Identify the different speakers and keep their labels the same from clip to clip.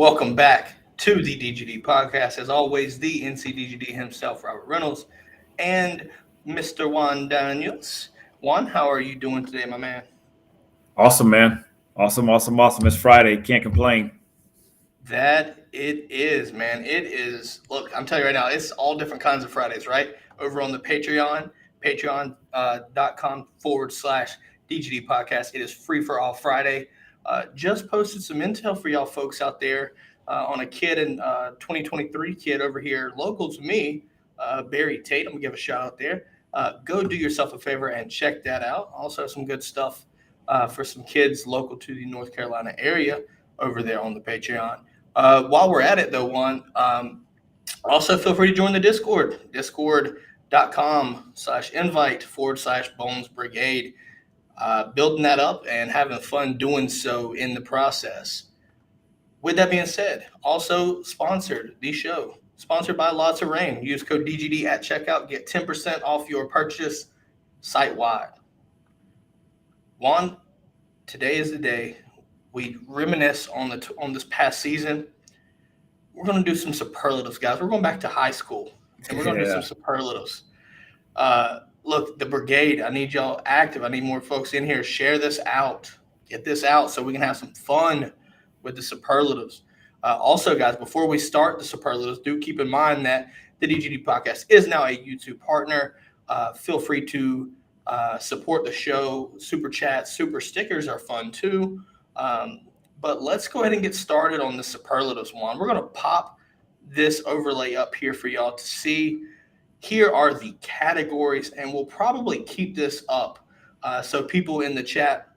Speaker 1: Welcome back to the DGD Podcast. As always, the NCDGD himself, Robert Reynolds, and Mr. Juan Daniels. Juan, how are you doing today, my man?
Speaker 2: Awesome, man. Awesome. It's Friday. Can't complain.
Speaker 1: That it is, man. It is. Look, I'm telling you right now, it's all different kinds of Fridays, right? Over on the patreon.com/DGD Podcast. It is free for all Friday. Just posted some intel for y'all folks out there on a kid in 2023 kid over here, local to me, Barry Tate. I'm going to give a shout out there. Go do yourself a favor and check that out. Also, some good stuff for some kids local to the North Carolina area over there on the Patreon. While we're at it, though, Juan, also feel free to join the Discord, discord.com/invite/Bones Brigade. Building that up and having fun doing so in the process. With that being said, also sponsored the show, sponsored by Lots of Rain. Use code DGD at checkout, get 10% off your purchase site-wide. Juan, today is the day we reminisce on this past season. We're going to do some superlatives, guys. We're going back to high school, and we're going to do some superlatives. Look, the brigade, I need y'all active. I need more folks in here. Share this out. Get this out so we can have some fun with the superlatives. Also, guys, before we start the superlatives, do keep in mind that the DGD Podcast is now a YouTube partner. Feel free to support the show. Super chats, super stickers are fun too. But let's go ahead and get started on the superlatives one. We're going to pop this overlay up here for y'all to see. Here are the categories, and we'll probably keep this up so people in the chat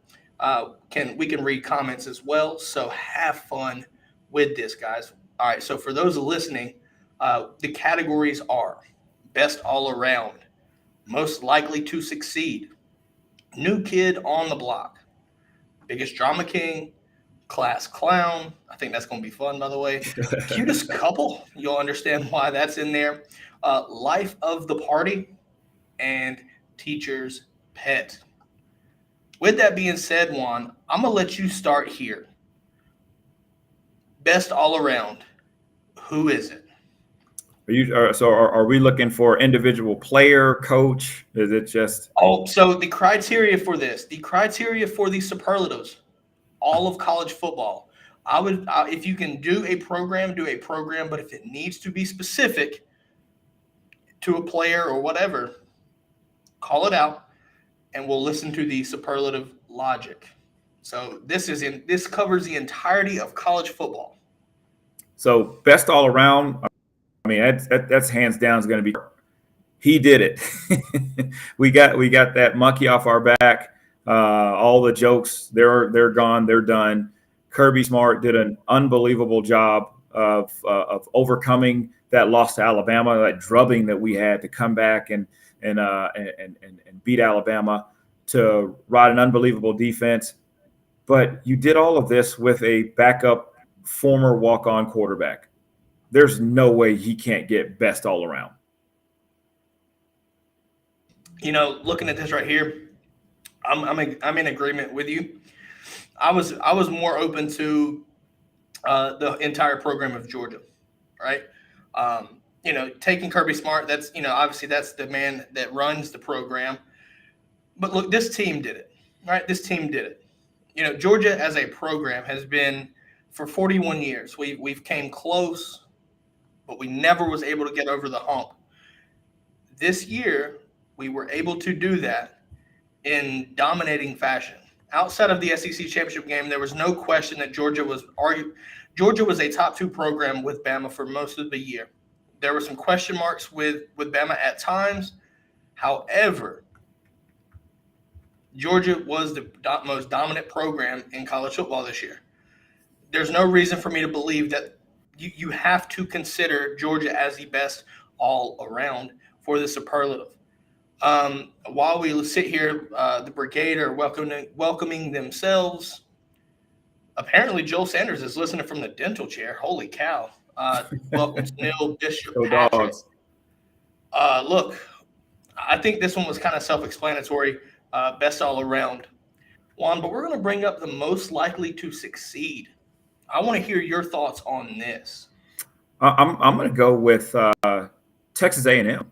Speaker 1: we can read comments as well. So have fun with this, guys. All right, so for those listening, the categories are best all around, most likely to succeed, new kid on the block, biggest drama king, class clown. I think that's going to be fun, by the way. Cutest couple. You'll understand why that's in there. Life of the party, and teacher's pet. With that being said, Juan, I'm going to let you start here. Best all around. Who is it?
Speaker 2: Are we looking for individual player, coach? Is it just?
Speaker 1: So the criteria for this, the criteria for these superlatives, all of college football. If you can do a program, do a program. But if it needs to be specific to a player or whatever, call it out, and we'll listen to the superlative logic. So this covers the entirety of college football.
Speaker 2: So best all around. I mean, that's hands down is going to be. He did it. we got that monkey off our back. All the jokes, they're gone. They're done. Kirby Smart did an unbelievable job of overcoming that loss to Alabama, that drubbing that we had to come back and beat Alabama, to ride an unbelievable defense. But you did all of this with a backup former walk-on quarterback. There's no way he can't get best all around.
Speaker 1: Looking at this right here, I'm in agreement with you. I was more open to the entire program of Georgia, right? Taking Kirby Smart, that's, obviously that's the man that runs the program. But look, this team did it, right? This team did it. Georgia as a program has been for 41 years. We've came close, but we never was able to get over the hump. This year, we were able to do that in dominating fashion. Outside of the SEC championship game, there was no question that Georgia was a top two program with Bama for most of the year. There were some question marks with Bama at times. However, Georgia was the most dominant program in college football this year. There's no reason for me to believe that you have to consider Georgia as the best all around for the superlative. While we sit here, the brigade are welcoming themselves. Apparently, Joel Sanders is listening from the dental chair. Holy cow. Welcome to Neil Bishop Patrick. Look, I think this one was kind of self-explanatory, best all around. Juan, but we're going to bring up the most likely to succeed. I want to hear your thoughts on this.
Speaker 2: I'm going to go with Texas A&M.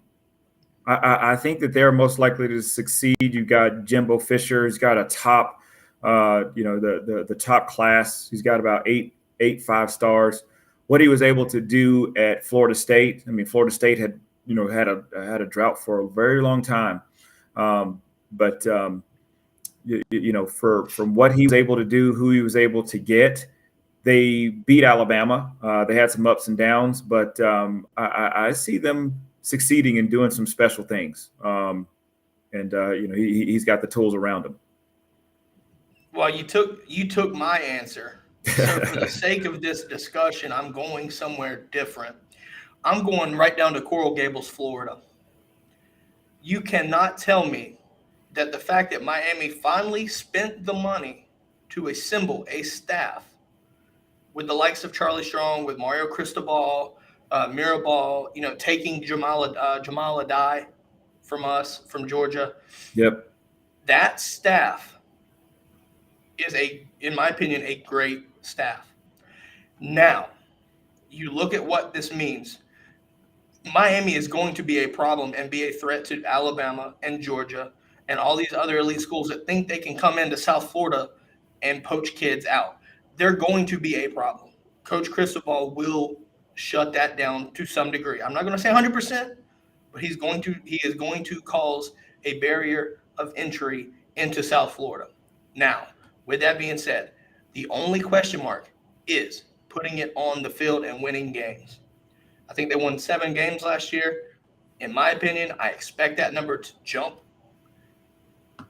Speaker 2: I think that they're most likely to succeed. You've got Jimbo Fisher. He's got a top, the top class. He's got about eight 5-stars. What he was able to do at Florida State. I mean, Florida State had a drought for a very long time, but from what he was able to do, who he was able to get. They beat Alabama. They had some ups and downs, but I see them succeeding and doing some special things. He's got the tools around him.
Speaker 1: Well, you took my answer. So for the sake of this discussion, I'm going somewhere different. I'm going right down to Coral Gables, Florida. You cannot tell me that the fact that Miami finally spent the money to assemble a staff with the likes of Charlie Strong, with Mario Cristobal, Mirabal, taking Jamal Adai from Georgia.
Speaker 2: Yep.
Speaker 1: That staff is in my opinion, a great staff. Now, you look at what this means. Miami is going to be a problem and be a threat to Alabama and Georgia and all these other elite schools that think they can come into South Florida and poach kids out. They're going to be a problem. Coach Cristobal will shut that down to some degree. I'm not going to say 100%, but he is going to cause a barrier of entry into South Florida. Now, with that being said, the only question mark is putting it on the field and winning games. I think they won 7 games last year. In my opinion, I expect that number to jump.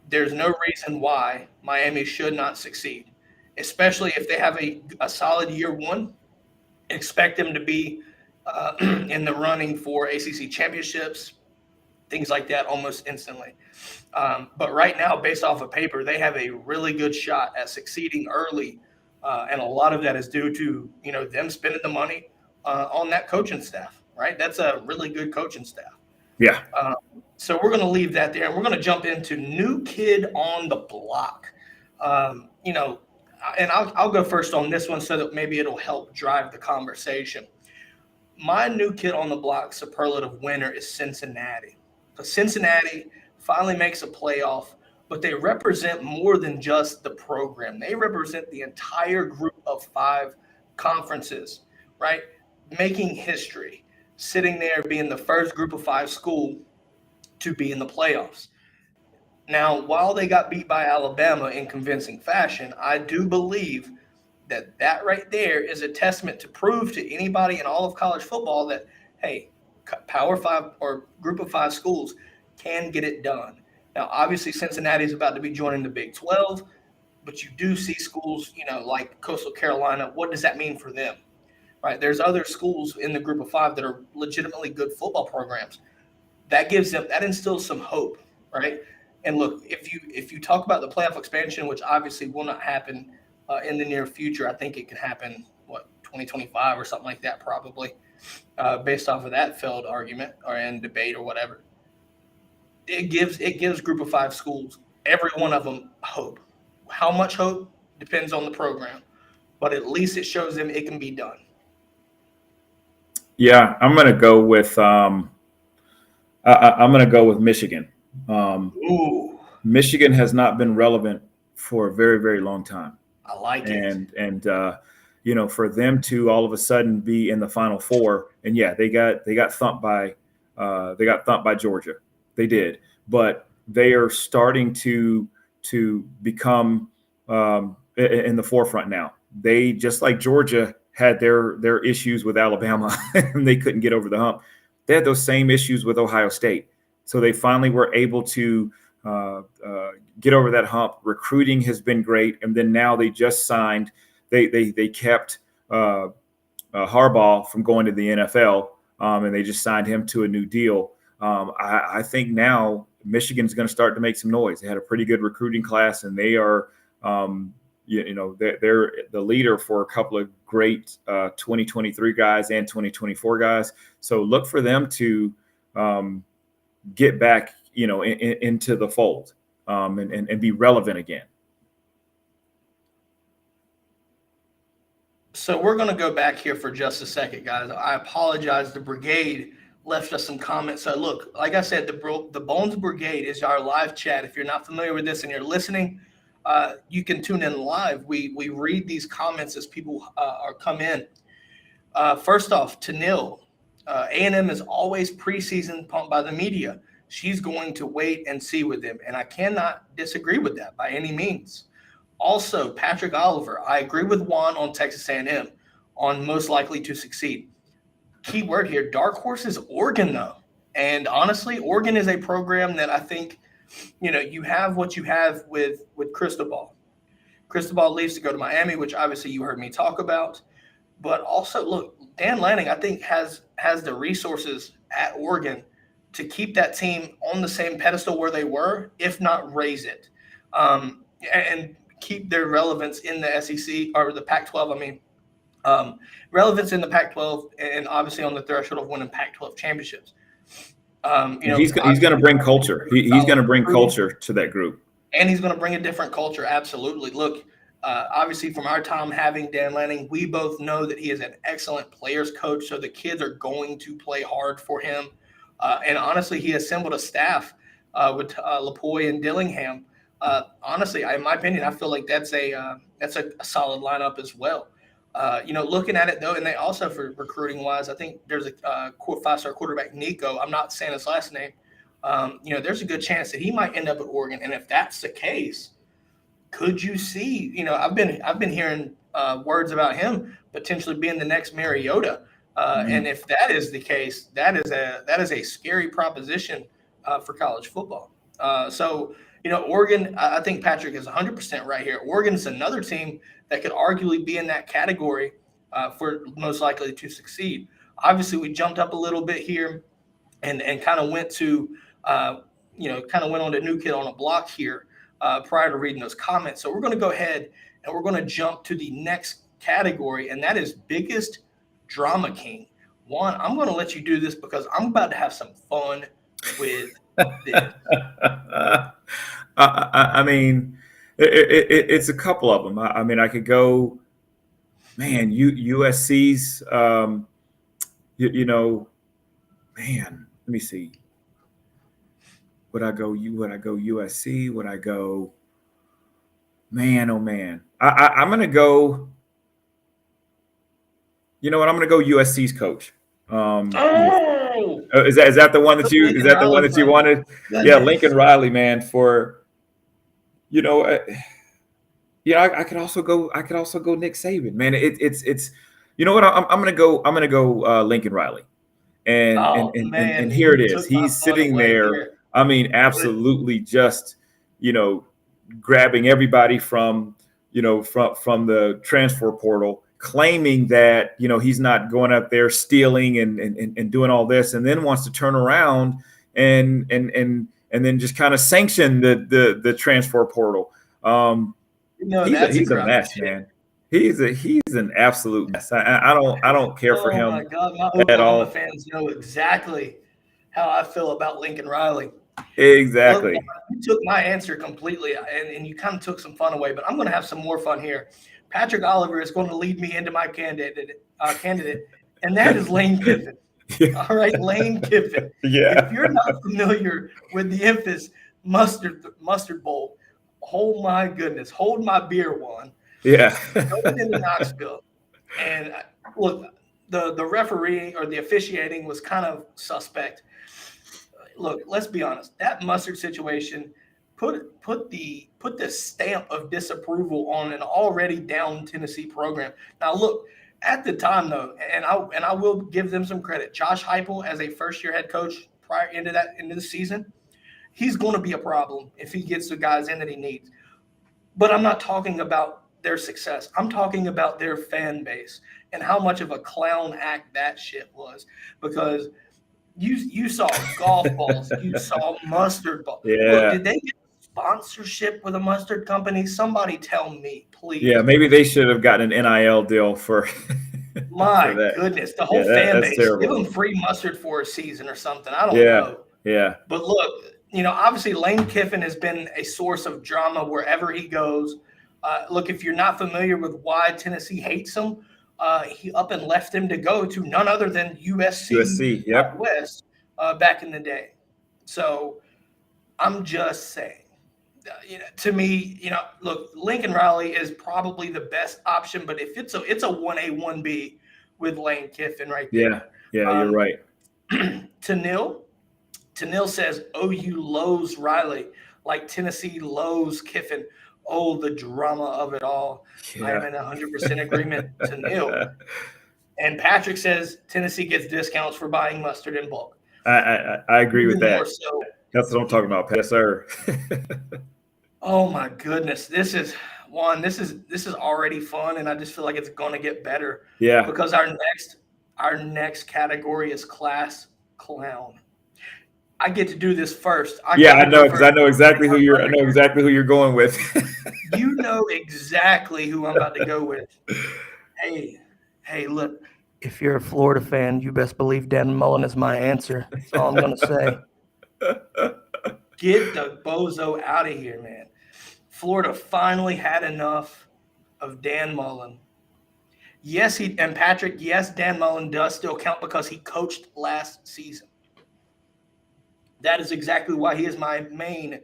Speaker 1: There's no reason why Miami should not succeed, especially if they have a solid year one. Expect them to be in the running for ACC championships, things like that almost instantly. But right now, based off of paper, they have a really good shot at succeeding early. And a lot of that is due to, them spending the money on that coaching staff, right? That's a really good coaching staff.
Speaker 2: Yeah.
Speaker 1: So we're going to leave that there, and we're going to jump into new kid on the block. And I'll go first on this one so that maybe it'll help drive the conversation. My new kid on the block superlative winner is Cincinnati. So Cincinnati finally makes a playoff, but they represent more than just the program. They represent the entire group of 5 conferences, right? Making history, sitting there being the first group of 5 school to be in the playoffs. Now, while they got beat by Alabama in convincing fashion, I do believe that right there is a testament to prove to anybody in all of college football that, hey, Power 5 or Group of 5 schools can get it done. Now, obviously, Cincinnati is about to be joining the Big 12, but you do see schools, like Coastal Carolina. What does that mean for them? Right? There's other schools in the Group of 5 that are legitimately good football programs. That instills some hope, right? And look, if you talk about the playoff expansion, which obviously will not happen in the near future, I think it can happen, 2025 or something like that, probably, based off of that failed argument and debate or whatever. It gives Group of 5 schools, every one of them, hope. How much hope depends on the program, but at least it shows them it can be done.
Speaker 2: Yeah, I'm going to go with Michigan. Michigan has not been relevant for a very, very long time.
Speaker 1: I like it.
Speaker 2: And for them to all of a sudden be in the Final Four, and yeah, they got thumped by Georgia. They did, but they are starting to become in the forefront now. They, just like Georgia had their issues with Alabama and they couldn't get over the hump. They had those same issues with Ohio State. So they finally were able to get over that hump. Recruiting has been great. And then now they just signed, they kept Harbaugh from going to the NFL, and they just signed him to a new deal. I think now Michigan's going to start to make some noise. They had a pretty good recruiting class, and they are, they're the leader for a couple of great 2023 guys and 2024 guys. So look for them to get back, into the fold and be relevant again.
Speaker 1: So we're going to go back here for just a second, guys. I apologize. The Brigade left us some comments. So look, like I said, the Bones Brigade is our live chat. If you're not familiar with this and you're listening, you can tune in live. We read these comments as people are come in. First off, to Neil, A&M is always preseason pumped by the media. She's going to wait and see with them, and I cannot disagree with that by any means. Also, Patrick Oliver, I agree with Juan on Texas A&M on most likely to succeed. Key word here, dark horse is Oregon, though. And honestly, Oregon is a program that I think, you have what you have with Cristobal. Cristobal leaves to go to Miami, which obviously you heard me talk about. But also, look, Dan Lanning, I think, has the resources at Oregon to keep that team on the same pedestal where they were, if not raise it. And keep their relevance in the SEC or the Pac-12. Relevance in the Pac-12 and obviously on the threshold of winning Pac-12 championships.
Speaker 2: He's going to bring culture. He's going to bring culture to that group.
Speaker 1: And he's going to bring a different culture. Absolutely. Look, obviously from our time having Dan Lanning, we both know that he is an excellent players coach. So the kids are going to play hard for him. And honestly, he assembled a staff with Lapoy and Dillingham. Honestly, in my opinion, I feel like that's a solid lineup as well. Looking at it though, and they also for recruiting wise, I think there's a 5-star quarterback, Nico. I'm not saying his last name. There's a good chance that he might end up at Oregon, and if that's the case, could you see? I've been hearing words about him potentially being the next Mariota, and if that is the case, that is a scary proposition for college football. Oregon, I think Patrick is 100% right here. Oregon's another team that could arguably be in that category for most likely to succeed. Obviously, we jumped up a little bit here and kind of went to, went on to New Kid on a Block here prior to reading those comments. So we're going to go ahead and we're going to jump to the next category, and that is biggest drama king. Juan, I'm going to let you do this because I'm about to have some fun with this.
Speaker 2: It's a couple of them. I could go, man, USC's, man, let me see. Would I go USC? Would I go, man, oh man. I'm going to go, you know what? I'm going to go USC's coach. Is that the one that you wanted? Yeah, Lincoln Riley, man. I could also go Nick Saban, man. It's you know what? I'm gonna go Lincoln Riley, and here it is. He's sitting there. Absolutely just grabbing everybody from the transfer portal, claiming that he's not going up there stealing and doing all this, and then wants to turn around and then just kind of sanction the transfer portal. He's a mess, man. He's an absolute mess. I don't care for him
Speaker 1: my God, my
Speaker 2: at all.
Speaker 1: Oklahoma fans know exactly how I feel about Lincoln Riley.
Speaker 2: Exactly.
Speaker 1: Look, you took my answer completely, and you kind of took some fun away, but I'm going to have some more fun here. Patrick Oliver is going to lead me into my candidate, and that is Lane Kiffin.
Speaker 2: Yeah.
Speaker 1: All right, Lane Kiffin.
Speaker 2: Yeah.
Speaker 1: If you're not familiar with the Memphis mustard bowl, oh my goodness, hold my beer, Juan.
Speaker 2: Yeah.
Speaker 1: Going into Knoxville, and look, the refereeing or the officiating was kind of suspect. Look, let's be honest. That mustard situation put the stamp of disapproval on an already down Tennessee program. Now, look, at the time though, and I will give them some credit. Josh Heupel, as a first-year head coach prior into the season, he's going to be a problem if he gets the guys in that he needs. But I'm not talking about their success. I'm talking about their fan base and how much of a clown act that shit was, because you saw golf balls, you saw mustard balls.
Speaker 2: Yeah.
Speaker 1: Look, did they get sponsorship with a mustard company? Somebody tell me, please.
Speaker 2: Yeah, maybe they should have gotten an NIL deal for.
Speaker 1: My goodness, the whole fan base.
Speaker 2: Terrible.
Speaker 1: Give them free mustard for a season or something. I don't know.
Speaker 2: Yeah.
Speaker 1: But look, obviously Lane Kiffin has been a source of drama wherever he goes. Look, if you're not familiar with why Tennessee hates him, he up and left them to go to none other than
Speaker 2: USC, yep.
Speaker 1: West back in the day. So I'm just saying. To me, look, Lincoln Riley is probably the best option, but if it's a 1A, 1B with Lane Kiffin right there.
Speaker 2: Yeah, you're right.
Speaker 1: Tanil says OU lows Riley like Tennessee lows Kiffin. Oh, the drama of it all. Yeah. I am in 100% agreement. Tanil. And Patrick says Tennessee gets discounts for buying mustard in bulk.
Speaker 2: I agree with that. So. That's what I'm talking about, yes, sir.
Speaker 1: Oh my goodness, this is already fun, and I just feel like it's going to get better.
Speaker 2: Yeah.
Speaker 1: Because our next category is class clown. I get to do this first.
Speaker 2: I know because I know exactly who you're going with.
Speaker 1: You know exactly who I'm about to go with. Hey, look. If you're a Florida fan, you best believe Dan Mullen is my answer. That's all I'm going to say. Get the bozo out of here, man. Florida finally had enough of Dan Mullen. Yes, Dan Mullen does still count because he coached last season. That is exactly why he is my main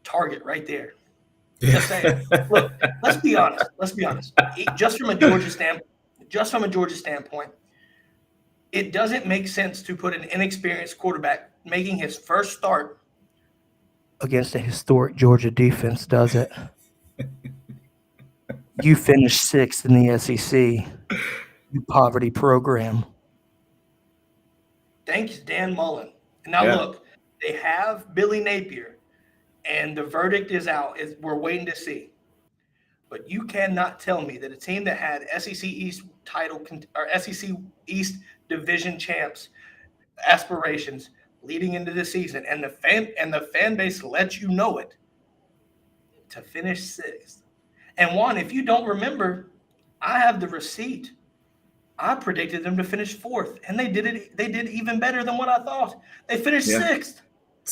Speaker 1: target right there. Just saying. Look, let's be honest. Just from a Georgia standpoint, it doesn't make sense to put an inexperienced quarterback making his first start against a historic Georgia defense, does it? You finished 6th in the SEC, you poverty program. Thanks, Dan Mullen. And now look, they have Billy Napier, and the verdict is out. We're waiting to see. But you cannot tell me that a team that had SEC East title or SEC East division champs aspirations leading into the season, and the fan base lets you know it, to finish 6th. And Juan, if you don't remember, I have the receipt. I predicted them to finish 4th, and they did it. They did even better than what I thought. They finished 6th.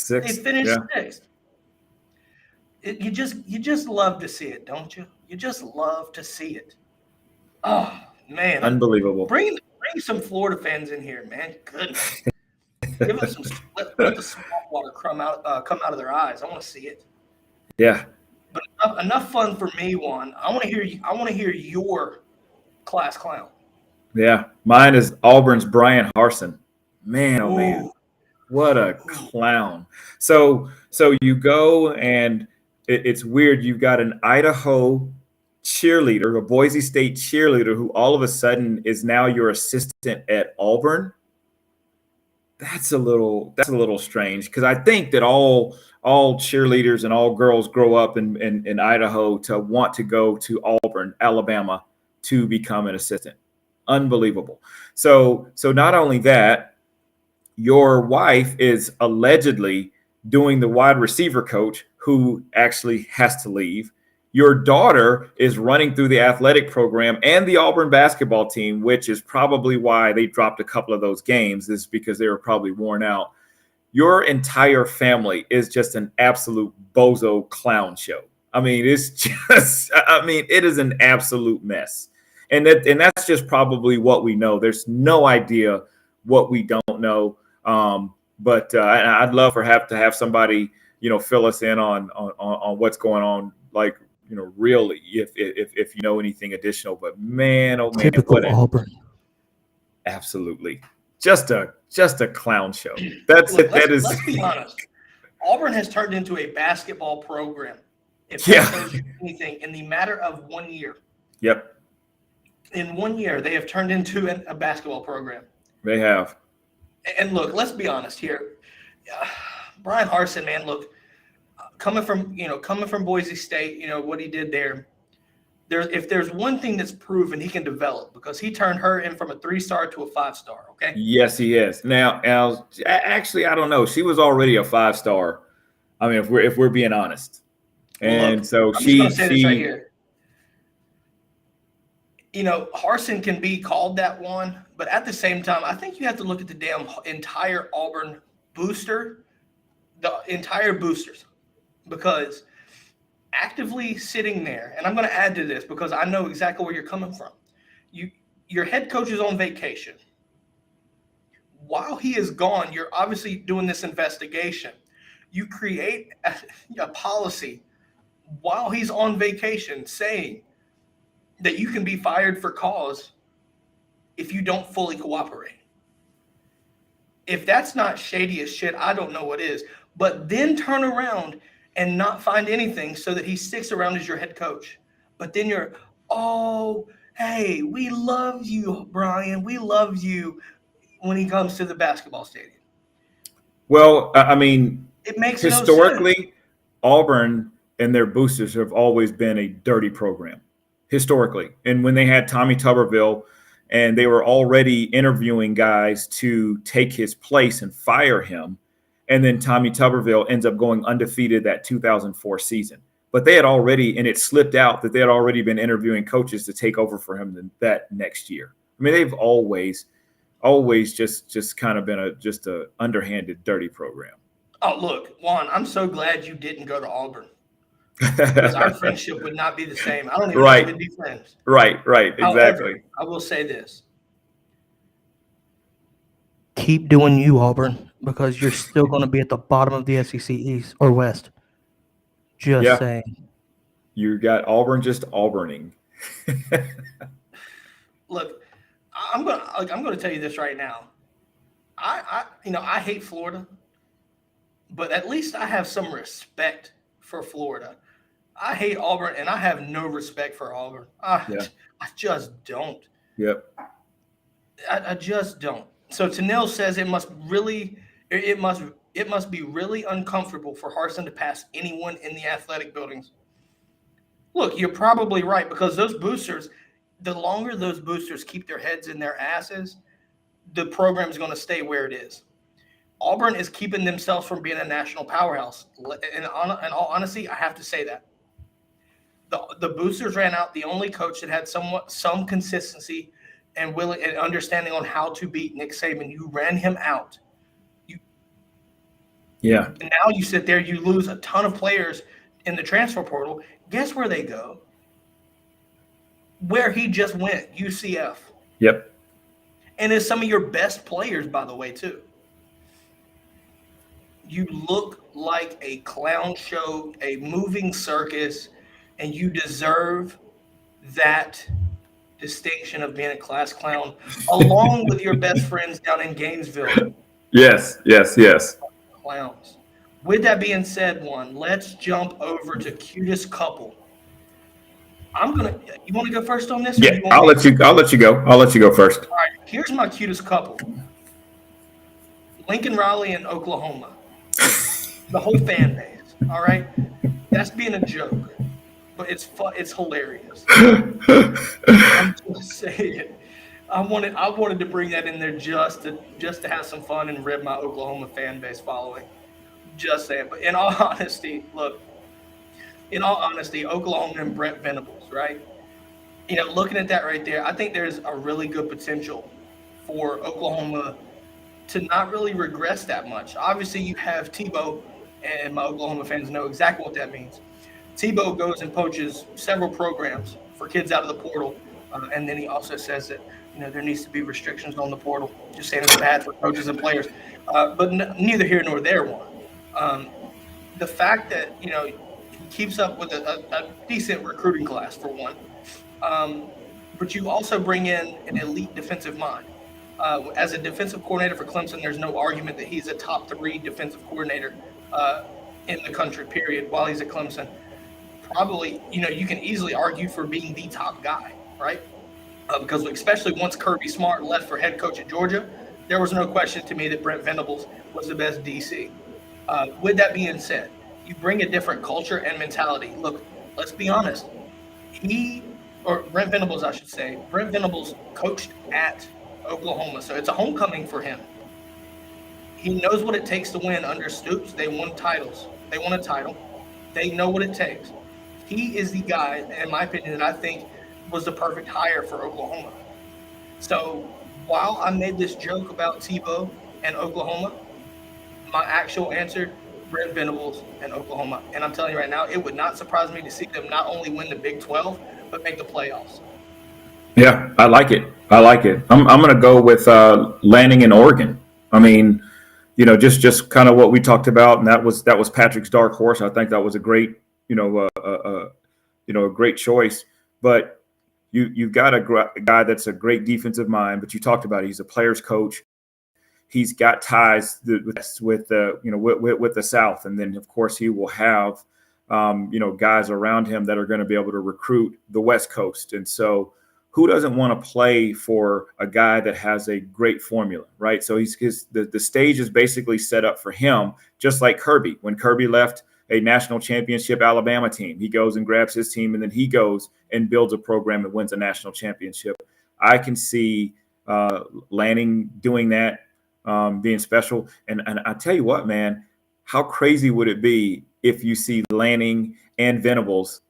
Speaker 1: They finished 6th. You just love to see it, don't you? You just love to see it. Oh man,
Speaker 2: unbelievable!
Speaker 1: Bring some Florida fans in here, man. Goodness, give us some. Let the swamp water come out of their eyes. I want to see it.
Speaker 2: Yeah.
Speaker 1: But enough fun for me, Juan. I want to hear your class clown.
Speaker 2: Yeah, mine is Auburn's Brian Harsin. Man, oh man, what a clown! So you go and it's weird. You've got an Idaho cheerleader, a Boise State cheerleader, who all of a sudden is now your assistant at Auburn. That's a little strange, because I think that all cheerleaders and all girls grow up in Idaho to want to go to Auburn, Alabama, to become an assistant. Unbelievable. So not only that, your wife is allegedly doing the wide receiver coach, who actually has to leave. Your daughter is running through the athletic program and the Auburn basketball team, which is probably why they dropped a couple of those games, is because they were probably worn out. Your entire family is just an absolute bozo clown show. I mean, it is an absolute mess. And that's just probably what we know. There's no idea what we don't know. But I'd love to have somebody, fill us in on what's going on, like, really, if you know anything additional. But man, oh man,
Speaker 1: typical Auburn.
Speaker 2: Absolutely, just a clown show. Let's
Speaker 1: be honest. Auburn has turned into a basketball program. If that tells you anything, in the matter of 1 year.
Speaker 2: Yep.
Speaker 1: In 1 year, they have turned into a basketball program.
Speaker 2: They have.
Speaker 1: And look, let's be honest here. Brian Harsin, man, look, coming from Boise State, what he did there. If there's one thing that's proven he can develop, because he turned her in from a 3-star to a 5-star. Okay.
Speaker 2: Yes, he is. Now, actually, I don't know. She was already a 5-star. I mean, if we're being honest. And so she.
Speaker 1: This right here. Harsin can be called that one, but at the same time, I think you have to look at the damn entire Auburn booster, the entire boosters, because actively sitting there, and I'm going to add to this because I know exactly where you're coming from. your head coach is on vacation. While he is gone, you're obviously doing this investigation. You create a policy while he's on vacation saying that you can be fired for cause if you don't fully cooperate. If that's not shady as shit, I don't know what is. But then turn around and not find anything so that he sticks around as your head coach. But then you're, oh, hey, we love you, Brian. We love you when he comes to the basketball stadium.
Speaker 2: Well, I mean,
Speaker 1: it makes
Speaker 2: historically,
Speaker 1: no sense.
Speaker 2: Auburn and their boosters have always been a dirty program, historically. And when they had Tommy Tuberville and they were already interviewing guys to take his place and fire him, and then Tommy Tuberville ends up going undefeated that 2004 season. But they had already, and it slipped out that they had already been interviewing coaches to take over for him that next year. I mean, they've always just kind of been a underhanded, dirty program.
Speaker 1: Oh, look, Juan, I'm so glad you didn't go to Auburn. Because our friendship would not be the same. I don't even know if we'd be friends.
Speaker 2: Right, exactly.
Speaker 1: However, I will say this. Keep doing you, Auburn, because you're still going to be at the bottom of the SEC East or West. Just saying.
Speaker 2: You got Auburn just Auburning.
Speaker 1: Look, I'm going to tell you this right now. I hate Florida, but at least I have some respect for Florida. I hate Auburn, and I have no respect for Auburn. I just don't.
Speaker 2: Yep.
Speaker 1: I just don't. So Tanil says it must be really uncomfortable for Harsin to pass anyone in the athletic buildings. Look, you're probably right, because those boosters, the longer those boosters keep their heads in their asses, the program is going to stay where it is. Auburn is keeping themselves from being a national powerhouse. In all honesty, I have to say that. The boosters ran out. The only coach that had some consistency and willing and understanding on how to beat Nick Saban, you ran him out. And now you sit there, you lose a ton of players in the transfer portal. Guess where they go? Where he just went, UCF.
Speaker 2: Yep.
Speaker 1: And it's some of your best players, by the way, too. You look like a clown show, a moving circus, and you deserve that distinction of being a class clown, along with your best friends down in Gainesville.
Speaker 2: Yes.
Speaker 1: Clowns. With that being said, Juan, let's jump over to Cutest Couple. You want to go first on this?
Speaker 2: Yeah, I'll let you go. I'll let you go first.
Speaker 1: All right, here's my Cutest Couple. Lincoln Riley in Oklahoma. The whole fan base. All right? That's being a joke. But it's hilarious. I'm just saying. I wanted to bring that in there just to have some fun and rib my Oklahoma fan base following. Just saying. But in all honesty, Oklahoma and Brent Venables, right? Looking at that right there, I think there's a really good potential for Oklahoma to not really regress that much. Obviously, you have Tebow, and my Oklahoma fans know exactly what that means. Tebow goes and poaches several programs for kids out of the portal, and then he also says that there needs to be restrictions on the portal. Just saying it's bad for coaches and players, but neither here nor there. One, the fact that he keeps up with a decent recruiting class for one, but you also bring in an elite defensive mind. As a defensive coordinator for Clemson, there's no argument that he's a top 3 defensive coordinator in the country, period, while he's at Clemson. Probably, you can easily argue for being the top guy, right? Because especially once Kirby Smart left for head coach at Georgia, there was no question to me that Brent Venables was the best DC. With that being said, you bring a different culture and mentality. Look, let's be honest. Brent Venables, I should say. Brent Venables coached at Oklahoma, so it's a homecoming for him. He knows what it takes to win under Stoops. They won titles. They won a title. They know what it takes. He is the guy, in my opinion, that I think was the perfect hire for Oklahoma. So while I made this joke about Tebow and Oklahoma, my actual answer, Brent Venables and Oklahoma. And I'm telling you right now, it would not surprise me to see them not only win the Big 12, but make the playoffs.
Speaker 2: Yeah, I like it. I like it. I'm going to go with landing in Oregon. I mean, just kind of what we talked about, and that was Patrick's dark horse. I think that was a great, a great choice. But you've got a guy that's a great defensive mind. But you talked about it. He's a player's coach. He's got ties with the South, and then of course he will have guys around him that are going to be able to recruit the West Coast. And so, who doesn't want to play for a guy that has a great formula, right? So the stage is basically set up for him, just like Kirby. When Kirby left a national championship Alabama team, he goes and grabs his team, and then he goes and builds a program and wins a national championship. I can see Lanning doing that, being special. And I tell you what, man, how crazy would it be if you see Lanning and Venables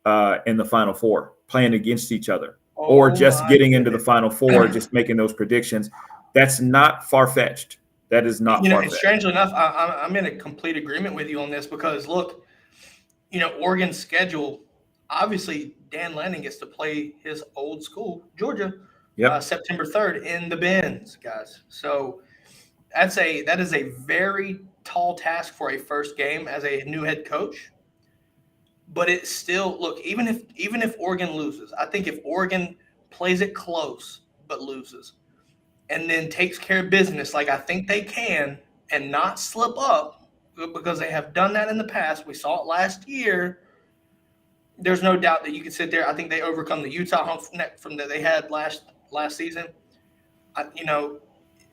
Speaker 2: in the Final Four playing against each other, or just getting into the Final Four, just making those predictions? That's not far-fetched. That is not far-fetched.
Speaker 1: Strangely enough, I'm in a complete agreement with you on this because, look, Oregon's schedule, obviously Dan Lanning gets to play his old school, Georgia, September 3rd in the Benz, guys. So that is a very tall task for a first game as a new head coach. But it's still, look, even if Oregon loses, I think if Oregon plays it close but loses and then takes care of business like I think they can and not slip up, because they have done that in the past. We saw it last year. There's no doubt that you can sit there. I think they overcome the Utah hump from that they had last season.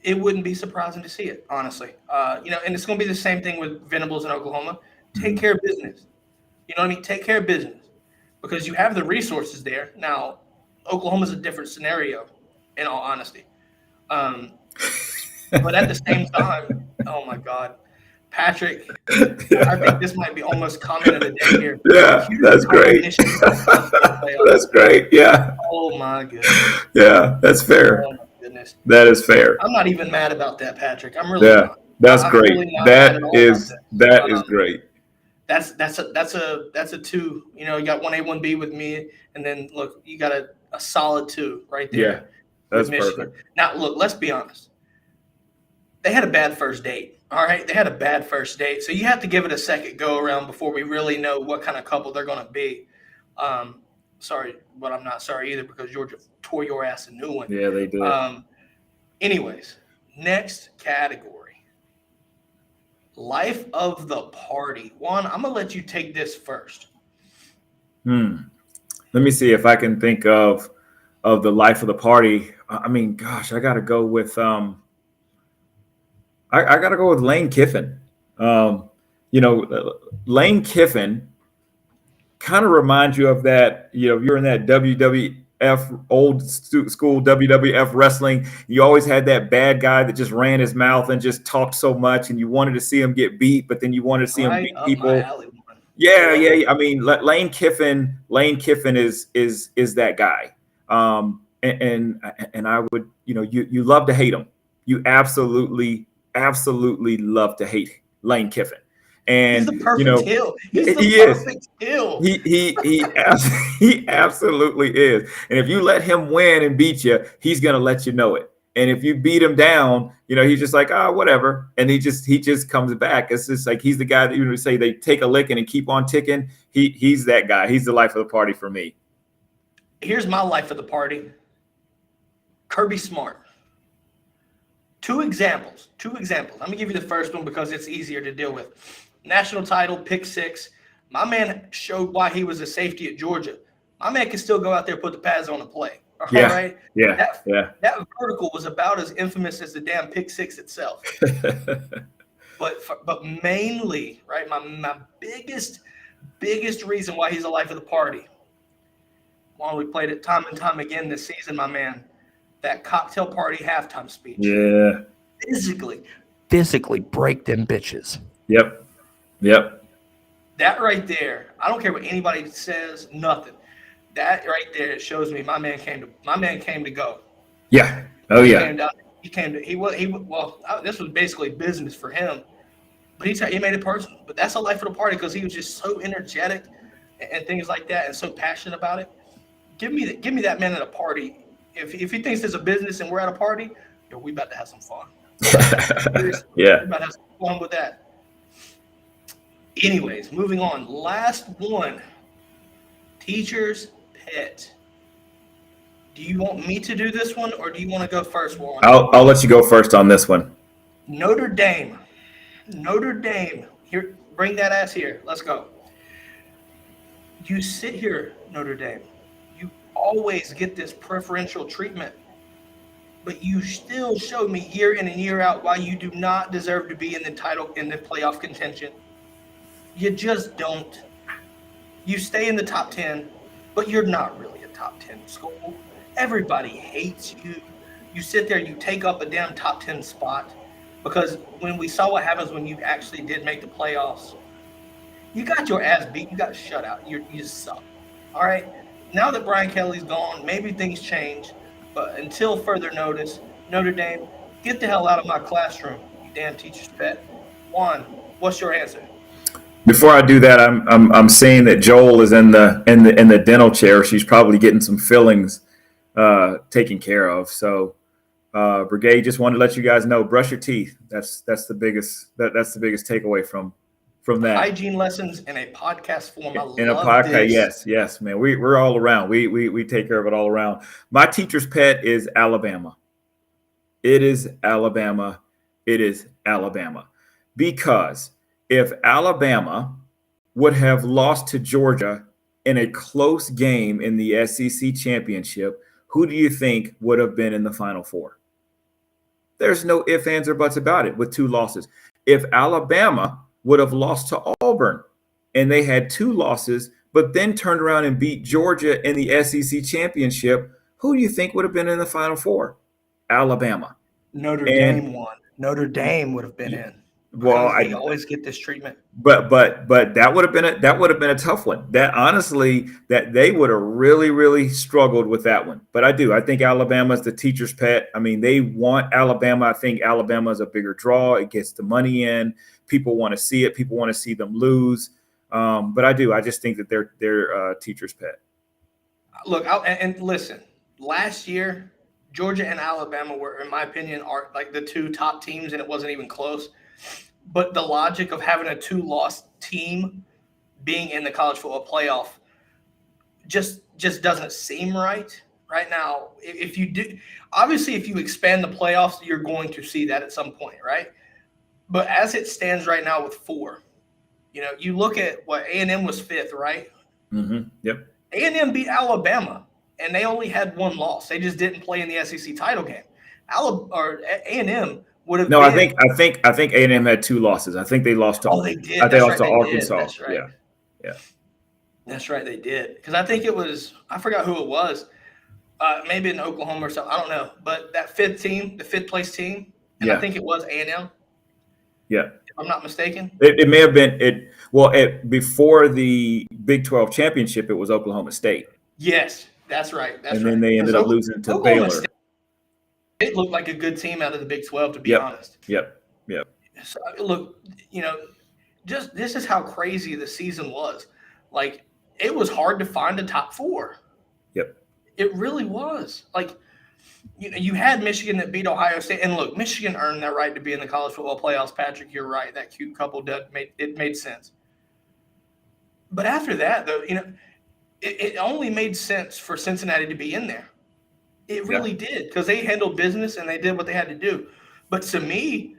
Speaker 1: It wouldn't be surprising to see it, honestly. And it's going to be the same thing with Venables in Oklahoma. Take care of business. You know what I mean? Take care of business because you have the resources there. Now, Oklahoma's a different scenario, in all honesty. But at the same time, oh my God, Patrick, I think this might be almost comment of the day here.
Speaker 2: Yeah, that's great. That's great. Yeah.
Speaker 1: Oh my goodness.
Speaker 2: Yeah, that's fair.
Speaker 1: Oh my goodness.
Speaker 2: That is fair.
Speaker 1: I'm not even mad about that, Patrick. I'm really not.
Speaker 2: That's great. Really that is great.
Speaker 1: That's a 2. You got 1A, 1B with me, and then look, you got a solid 2 right there.
Speaker 2: Yeah, that's perfect.
Speaker 1: Now look, let's be honest. They had a bad first date. All right, they had a bad first date, so you have to give it a second go around before we really know what kind of couple they're going to be. Sorry, but I'm not sorry either because Georgia tore your ass a new one.
Speaker 2: Yeah, they did.
Speaker 1: Anyways, next category. Life of the party. Juan, I'm going to let you take this first.
Speaker 2: Let me see if I can think of the life of the party. I mean, gosh, I got to go with I got to go with Lane Kiffin. Lane Kiffin kind of reminds you of that, you're in that WWF, old school WWF wrestling. You always had that bad guy that just ran his mouth and just talked so much, and you wanted to see him get beat, but then you wanted to see him beat people. Yeah. I mean, Lane Kiffin is that guy. And I would, you love to hate him. You absolutely love to hate Lane Kiffin. And
Speaker 1: he's the perfect heel. He's the perfect heel.
Speaker 2: He absolutely is. And if you let him win and beat you, he's gonna let you know it. And if you beat him down, he's just like, whatever. And he just comes back. It's just like he's the guy that you say they take a licking and keep on ticking. He's that guy. He's the life of the party for me.
Speaker 1: Here's my life of the party. Kirby Smart. Two examples. I'm gonna give you the first one because it's easier to deal with. National title, pick 6. My man showed why he was a safety at Georgia. My man can still go out there, put the pads on and play. All right?
Speaker 2: Yeah.
Speaker 1: That vertical was about as infamous as the damn pick 6 itself. but mainly, right, my biggest reason why he's the life of the party. While we played it time and time again this season, my man, that cocktail party halftime speech.
Speaker 2: Yeah.
Speaker 1: Physically break them bitches.
Speaker 2: Yep.
Speaker 1: That right there, I don't care what anybody says, nothing. That right there shows me my man came to go.
Speaker 2: Yeah. Oh yeah.
Speaker 1: This was basically business for him, but he made it personal. But that's a life of the party because he was just so energetic and things like that, and so passionate about it. Give me that man at a party if he thinks there's a business and we're at a party, yo, we about to have some fun.
Speaker 2: Yeah.
Speaker 1: We're about to have some fun with that. Anyways, moving on. Last one. Teacher's pet. Do you want me to do this one, or do you want to go first, Juan?
Speaker 2: I'll let you go first on this one.
Speaker 1: Notre Dame. Here, bring that ass here. Let's go. You sit here, Notre Dame. You always get this preferential treatment, but you still showed me year in and year out why you do not deserve to be in the playoff contention. You just don't. You stay in the top 10, but you're not really a top 10 school. Everybody hates you. You sit there, you take up a damn top 10 spot, because when we saw what happens when you actually did make the playoffs, you got your ass beat. You got shut out. You just suck. All right? Now that Brian Kelly's gone, maybe things change, but until further notice, Notre Dame, get the hell out of my classroom, you damn teacher's pet. Juan, what's your answer?
Speaker 2: Before I do that, I'm seeing that Joel is in the dental chair. She's probably getting some fillings taken care of. So, Brigade, just wanted to let you guys know, brush your teeth. That's the biggest takeaway from that.
Speaker 1: Hygiene lessons in a podcast form.
Speaker 2: In a podcast, yes, man. We're all around. We take care of it all around. My teacher's pet is Alabama. It is Alabama. Because if Alabama would have lost to Georgia in a close game in the SEC championship, who do you think would have been in the Final Four? There's no ifs, ands, or buts about it with 2 losses. If Alabama would have lost to Auburn and they had 2 losses, but then turned around and beat Georgia in the SEC championship, who do you think would have been in the Final Four? Alabama.
Speaker 1: Notre Dame won. Notre Dame would have been in.
Speaker 2: Well,
Speaker 1: I always get this treatment.
Speaker 2: But that would have been a tough one. That honestly, that they would have really struggled with that one. But I think Alabama is the teacher's pet. I mean, they want Alabama. I think Alabama is a bigger draw. It gets the money in. People want to see it. People want to see them lose. But I just think that they're teacher's pet.
Speaker 1: Look, and listen. Last year, Georgia and Alabama were, in my opinion, are like the 2 top teams, and it wasn't even close. But the logic of having a 2-loss team being in the college football playoff just doesn't seem right now. If you do, obviously, if you expand the playoffs, you're going to see that at some point, right? But as it stands right now with 4, you look at what A&M was 5th, right?
Speaker 2: Mm-hmm. Yep.
Speaker 1: A&M beat Alabama, and they only had 1 loss. They just didn't play in the SEC title game. A&M would have.
Speaker 2: No, been, I think A&M had 2 losses. I think they lost to.
Speaker 1: Oh, they did.
Speaker 2: I think they lost to Arkansas.
Speaker 1: That's right.
Speaker 2: Yeah.
Speaker 1: That's right. They did, because I think it was. I forgot who it was. Maybe in Oklahoma or something. I don't know. But that 5th team, the 5th place team, and I think it was A&M.
Speaker 2: Yeah.
Speaker 1: If I'm not mistaken.
Speaker 2: It may have been it. Well, before the Big 12 championship, it was Oklahoma State.
Speaker 1: Yes, that's right.
Speaker 2: And then they ended up losing to Baylor. State,
Speaker 1: it looked like a good team out of the Big 12, to be honest.
Speaker 2: Yep.
Speaker 1: So, look, just this is how crazy the season was. Like, it was hard to find a top 4.
Speaker 2: Yep.
Speaker 1: It really was. Like, you had Michigan that beat Ohio State. And, look, Michigan earned that right to be in the college football playoffs. Patrick, you're right. That cute couple made sense. But after that, though, it only made sense for Cincinnati to be in there. It really did, because they handled business and they did what they had to do. But to me,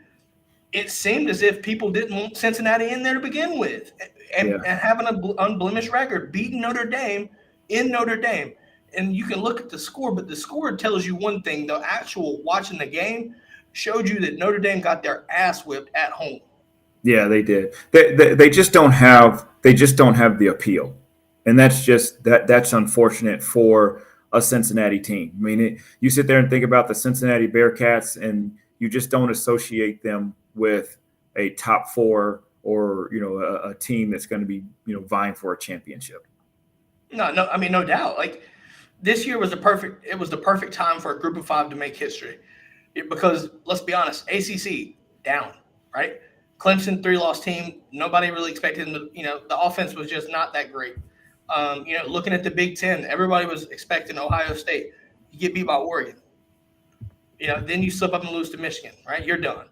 Speaker 1: it seemed as if people didn't want Cincinnati in there to begin with, and having an unblemished record, beating Notre Dame in Notre Dame. And you can look at the score, but the score tells you one thing. The actual watching the game showed you that Notre Dame got their ass whipped at home. Yeah,
Speaker 2: they did. They just don't have the appeal, and that's unfortunate for a Cincinnati team. I mean, you sit there and think about the Cincinnati Bearcats, and you just don't associate them with a top 4 or a team that's going to be vying for a championship.
Speaker 1: No, I mean, no doubt. Like, this year was the perfect time for a group of 5 to make history, because let's be honest, ACC down, right? Clemson 3-loss team. Nobody really expected them to. The offense was just not that great. Looking at the Big Ten, everybody was expecting Ohio State. You get beat by Oregon. Then you slip up and lose to Michigan, right? You're done.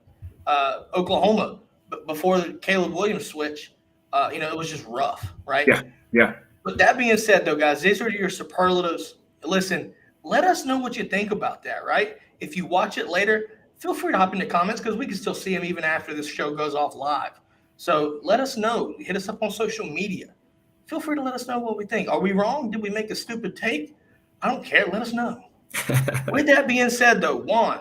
Speaker 1: Oklahoma, before the Caleb Williams switch, it was just rough, right?
Speaker 2: Yeah, yeah.
Speaker 1: But that being said, though, guys, these are your superlatives. Listen, let us know what you think about that, right? If you watch it later, feel free to hop in the comments because we can still see them even after this show goes off live. So let us know. Hit us up on social media. Feel free to let us know what we think. Are we wrong? Did we make a stupid take? I don't care. Let us know. With that being said, though, Juan,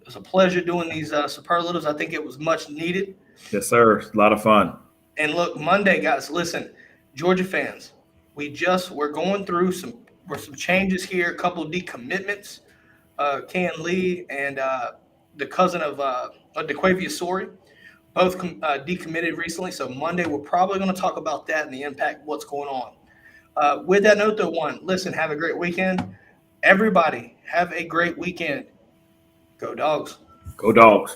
Speaker 1: it was a pleasure doing these superlatives. I think it was much needed.
Speaker 2: Yes, sir. A lot of fun.
Speaker 1: And look, Monday, guys, listen, Georgia fans, we're going through some changes here, a couple of decommitments. Ken Lee and the cousin of DeQuavius Sori, both decommitted recently. So Monday, we're probably going to talk about that and the impact of what's going on. With that note, though, Juan, listen, have a great weekend. Everybody, have a great weekend. Go Dogs.
Speaker 2: Go Dogs.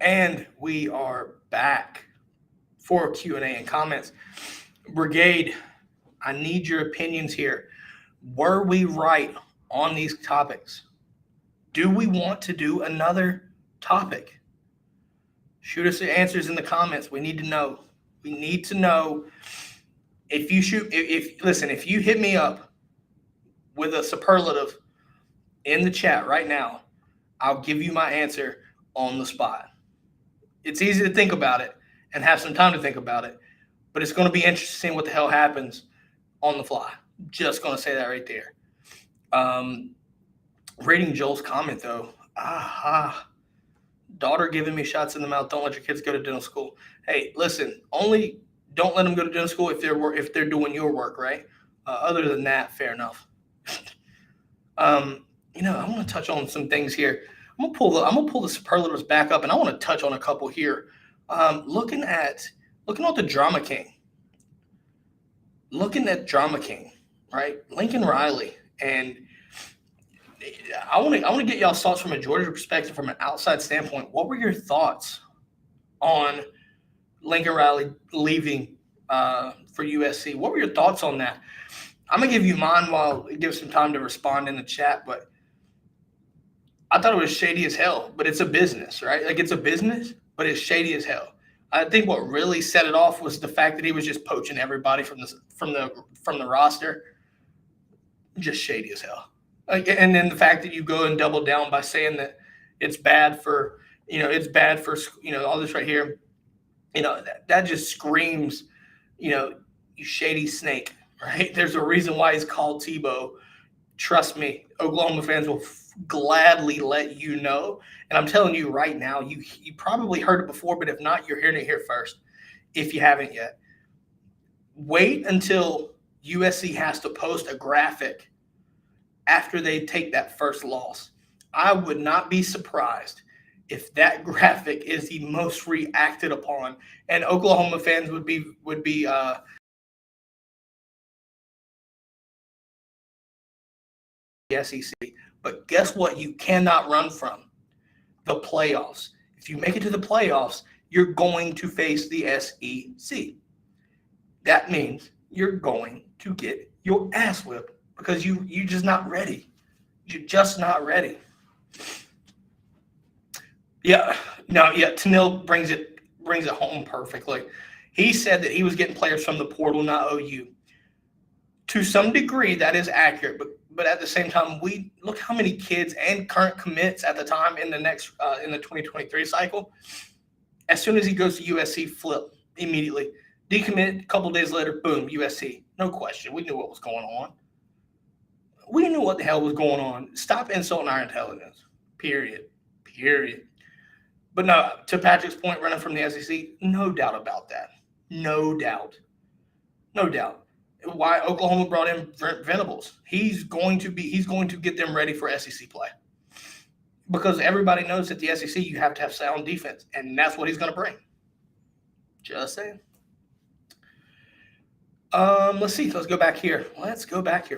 Speaker 1: And we are back for Q&A and comments. Brigade, I need your opinions here. Were we right on these topics? Do we want to do another topic? Shoot us the answers in the comments. We need to know. We need to know. If you hit me up with a superlative in the chat right now, I'll give you my answer on the spot. It's easy to think about it and have some time to think about it, but it's going to be interesting what the hell happens on the fly. Just going to say that right there. Reading Joel's comment, though. Daughter giving me shots in the mouth. Don't let your kids go to dental school. Hey, listen, only don't let them go to dental school if they're doing your work, right? Other than that, fair enough. I want to touch on some things here. I'm gonna pull the superlatives back up, and I want to touch on a couple here. Looking at the Drama King. Looking at Drama King, right? Lincoln Riley, and I want to get y'all's thoughts from a Georgia perspective, from an outside standpoint. What were your thoughts on Lincoln Riley leaving for USC? What were your thoughts on that? I'm gonna give you mine while it gives some time to respond in the chat, but I thought it was shady as hell, but it's a business, right? Like, it's a business, but it's shady as hell. I think what really set it off was the fact that he was just poaching everybody from the roster. Just shady as hell. And then the fact that you go and double down by saying that it's bad for all this right here. That just screams, you shady snake, right? There's a reason why he's called Tebow. Trust me, Oklahoma fans will gladly let you know. And I'm telling you right now, you probably heard it before, but if not, you're hearing it here first, if you haven't yet. Wait until USC has to post a graphic after they take that first loss. I would not be surprised if that graphic is the most reacted upon, and Oklahoma fans would be the SEC. But guess what? You cannot run from the playoffs. If you make it to the playoffs, you're going to face the SEC. That means you're going to get your ass whipped because you're just not ready. You're just not ready. Tanil brings it home perfectly. He said that he was getting players from the portal, not OU. To some degree, that is accurate, but at the same time, we look how many kids and current commits at the time in the 2023 cycle. As soon as he goes to USC, flip immediately. Decommit, a couple days later, boom, USC. No question. We knew what was going on. We knew what the hell was going on. Stop insulting our intelligence. Period. But no, to Patrick's point, running from the SEC, no doubt about that. No doubt. Why Oklahoma brought in Venables. He's going to get them ready for SEC play. Because everybody knows that the SEC, you have to have sound defense, and that's what he's going to bring. Just saying. Let's see. Let's go back here.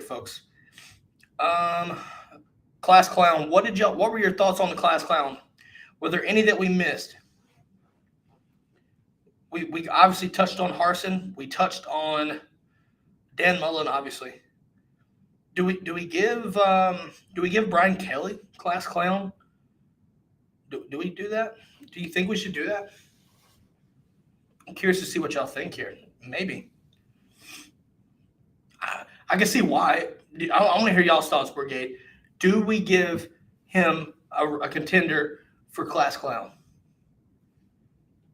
Speaker 1: Folks. Class clown. What were your thoughts on the class clown? Were there any that we missed? We obviously touched on Harsin. We touched on Dan Mullen, obviously. Do we give Brian Kelly class clown? Do we do that? Do you think we should do that? I'm curious to see what y'all think here. Maybe. I can see why. I want to hear y'all's thoughts, Brigade. Do we give him a contender for class clown?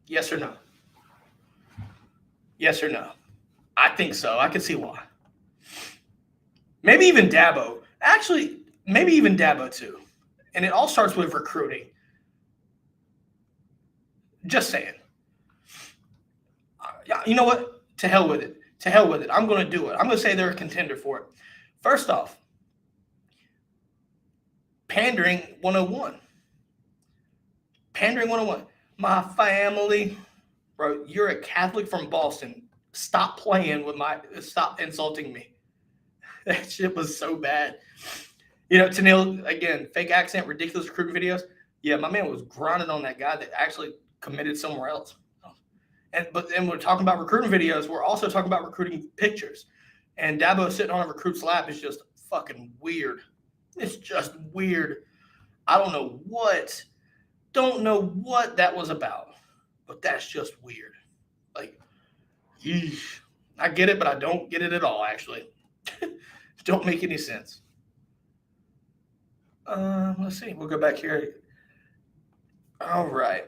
Speaker 1: Yes or no? Yes or no? I think so. I can see why. Maybe even Dabo. Actually, maybe even Dabo too. And it all starts with recruiting. Just saying. You know what? To hell with it. I'm going to do it. I'm going to say they're a contender for it. First off, pandering 101. Pandering 101. My family. Bro, you're a Catholic from Boston. Stop insulting me. That shit was so bad. Tennille, again, fake accent, ridiculous recruitment videos. Yeah, my man was grinding on that guy that actually committed somewhere else. But then we're talking about recruiting videos. We're also talking about recruiting pictures. And Dabo sitting on a recruit's lap is just fucking weird. It's just weird. I don't know what that was about. But that's just weird. Like, yeesh. I get it, but I don't get it at all, actually. Don't make any sense. Let's see. We'll go back here. All right.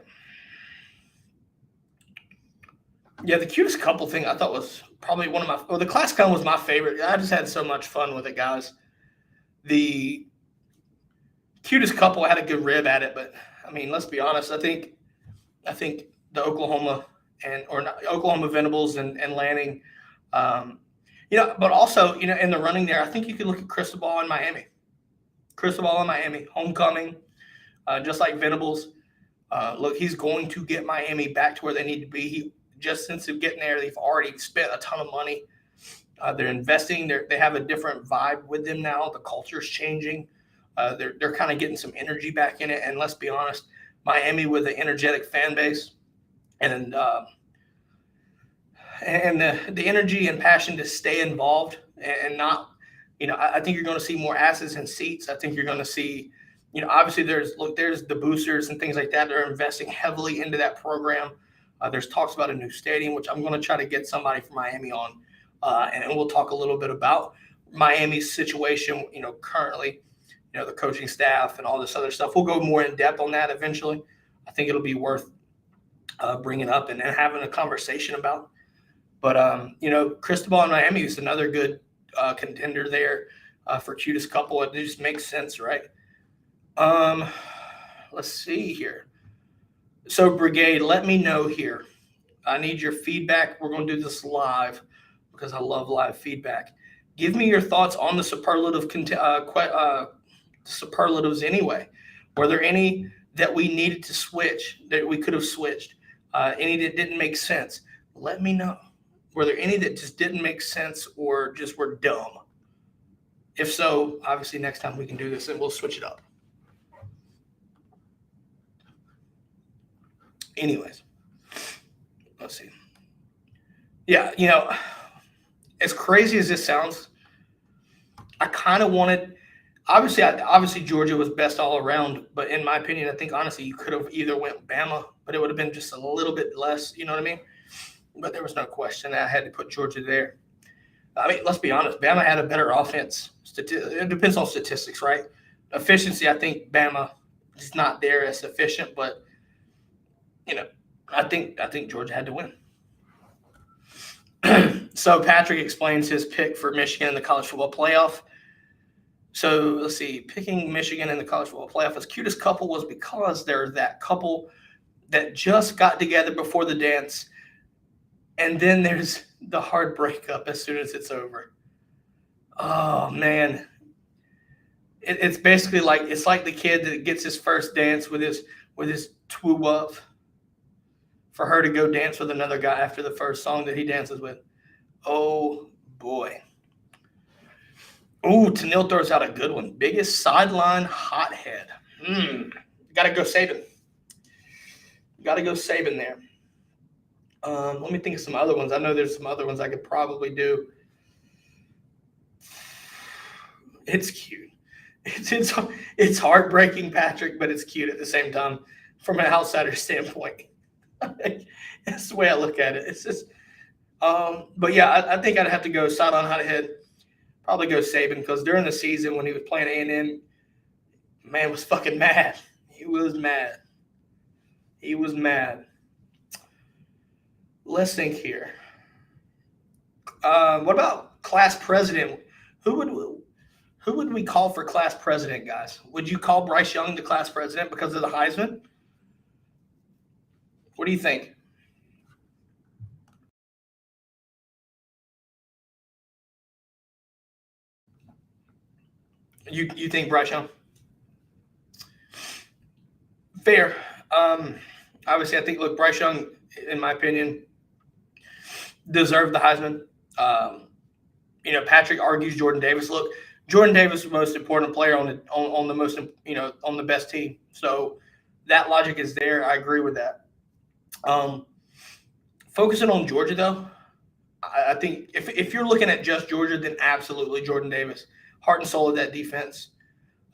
Speaker 1: Yeah, the cutest couple thing I thought was probably the class clown was my favorite. I just had so much fun with it, guys. The cutest couple had a good rib at it, but I mean, let's be honest. I think the Oklahoma Venables and Lanning, but also, in the running there, I think you could look at Cristobal in Miami. Homecoming, just like Venables. Look, he's going to get Miami back to where they need to be. Just since getting there, they've already spent a ton of money. They're investing. They have a different vibe with them now. The culture's changing. They're kind of getting some energy back in it. And let's be honest, Miami with an energetic fan base and the energy and passion to stay involved and not, I think you're going to see more asses in seats. I think you're going to see, obviously there's the boosters and things like that. They're investing heavily into that program. There's talks about a new stadium, which I'm going to try to get somebody from Miami on. And we'll talk a little bit about Miami's situation, currently, the coaching staff and all this other stuff. We'll go more in depth on that eventually. I think it'll be worth bringing up and having a conversation about. But, Cristobal in Miami is another good contender there for cutest couple. It just makes sense, right? Let's see here. So, Brigade, let me know here. I need your feedback. We're going to do this live because I love live feedback. Give me your thoughts on the superlatives anyway. Were there any that we needed to switch, that we could have switched? Any that didn't make sense? Let me know. Were there any that just didn't make sense or just were dumb? If so, obviously next time we can do this and we'll switch it up. Anyways, let's see. Yeah, as crazy as this sounds, I kind of wanted – obviously Georgia was best all around, but in my opinion, I think honestly you could have either went Bama, but it would have been just a little bit less, you know what I mean? But there was no question that I had to put Georgia there. I mean, let's be honest. Bama had a better offense. It depends on statistics, right? Efficiency, I think Bama is not there as efficient, but – I think Georgia had to win. So Patrick explains his pick for Michigan in the college football playoff. So let's see, picking Michigan in the college football playoff as cutest couple was because they're that couple that just got together before the dance, and then there's the hard breakup as soon as it's over. Oh man, it's basically like the kid that gets his first dance with his twoo up for her to go dance with another guy after the first song that he dances with. Oh, boy. Ooh, Tennille throws out a good one. Biggest sideline hothead. Got to go Saban. Got to go Saban there. Let me think of some other ones. I know there's some other ones I could probably do. It's cute. It's heartbreaking, Patrick, but it's cute at the same time from an outsider standpoint. That's the way I look at it. It's just, but yeah, I think I'd have to go sideline hothead. Probably go Saban because during the season when he was playing A&M, man was fucking mad. He was mad. Let's think here. What about class president? Who would we call for class president, guys? Would you call Bryce Young the class president because of the Heisman? What do you think? You think Bryce Young? Fair. Obviously, I think, look, Bryce Young, in my opinion, deserved the Heisman. Patrick argues Jordan Davis. Look, Jordan Davis is the most important player on the most, on the best team. So that logic is there. I agree with that. Focusing on Georgia, though, I think if you're looking at just Georgia, then absolutely Jordan Davis. Heart and soul of that defense.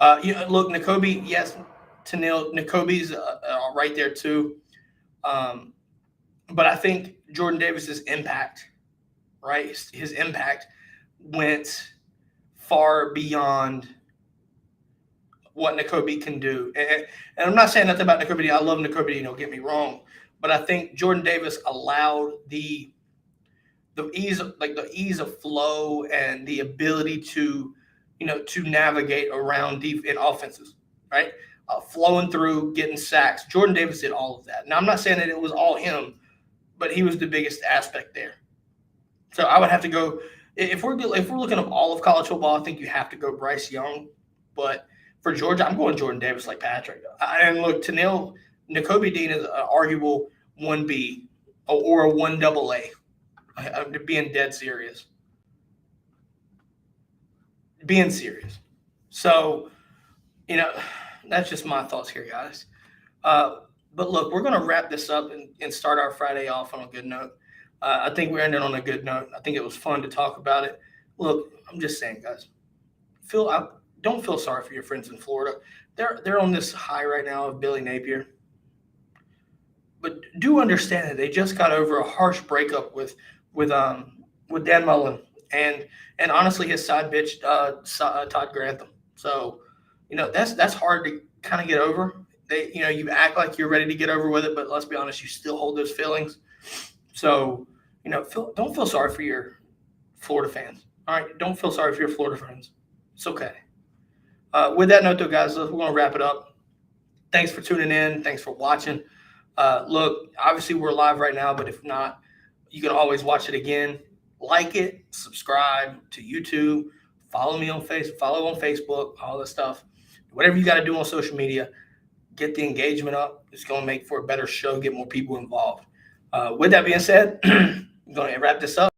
Speaker 1: Look, Nakobe, yes, Tennille. Nakobe's right there too. But I think Jordan Davis's impact, right? His impact went far beyond what Nakobe can do. And I'm not saying nothing about Nakobe. I love Nakobe, don't get me wrong. But I think Jordan Davis allowed the ease of flow and the ability to navigate around deep in offenses, right? Flowing through, getting sacks. Jordan Davis did all of that. Now, I'm not saying that it was all him, but he was the biggest aspect there. So I would have to go if we're looking at all of college football. I think you have to go Bryce Young, but for Georgia, I'm going Jordan Davis like Patrick. And look, Tennille, Nakobe Dean is an arguable 1B or a 1AA. I'm being dead serious. Being serious. So, that's just my thoughts here, guys. But look, we're going to wrap this up and start our Friday off on a good note. I think we're ending on a good note. I think it was fun to talk about it. Look, I'm just saying, guys, don't feel sorry for your friends in Florida. They're on this high right now of Billy Napier. But do understand that they just got over a harsh breakup with Dan Mullen and honestly his side bitch Todd Grantham. So that's hard to kind of get over. You act like you're ready to get over with it, but let's be honest, you still hold those feelings. So don't feel sorry for your Florida fans. All right, don't feel sorry for your Florida friends. It's okay. With that note, though, guys, we're going to wrap it up. Thanks for tuning in. Thanks for watching. Look, obviously we're live right now, but if not, you can always watch it again. Like it, subscribe to YouTube, follow me on Facebook, all this stuff. Whatever you got to do on social media, get the engagement up. It's going to make for a better show, get more people involved. With that being said, I'm going to wrap this up.